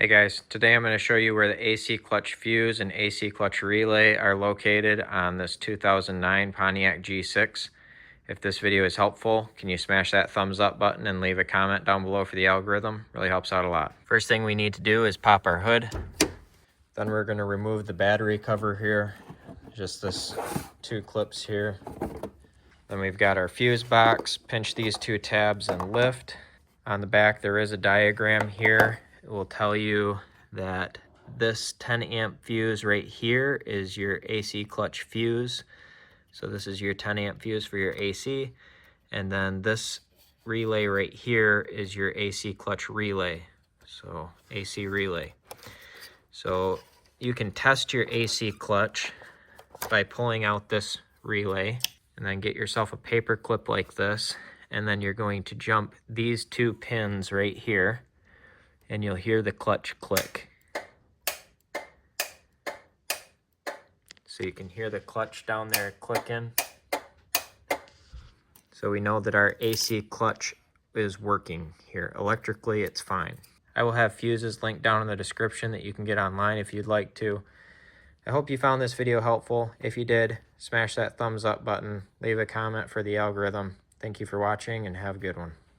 Hey guys, today I'm going to show you where the AC clutch fuse and AC clutch relay are located on this 2009 Pontiac G6. If this video is helpful, can you smash that thumbs up button and leave a comment down below for the algorithm? Really helps out a lot. First thing we need to do is pop our hood. Then we're going to remove the battery cover here. Just this two clips here. Then we've got our fuse box. Pinch these two tabs and lift. On the back there is a diagram here. It will tell you that this 10 amp fuse right here is your AC clutch fuse. So this is your 10 amp fuse for your AC. And then this relay right here is your AC clutch relay. So AC relay. So you can test your AC clutch by pulling out this relay and then get yourself a paper clip like this. And then you're going to jump these two pins right here and you'll hear the clutch click. So you can hear the clutch down there clicking. So we know that our AC clutch is working here. Electrically, it's fine. I will have fuses linked down in the description that you can get online if you'd like to. I hope you found this video helpful. If you did, smash that thumbs up button, leave a comment for the algorithm. Thank you for watching and have a good one.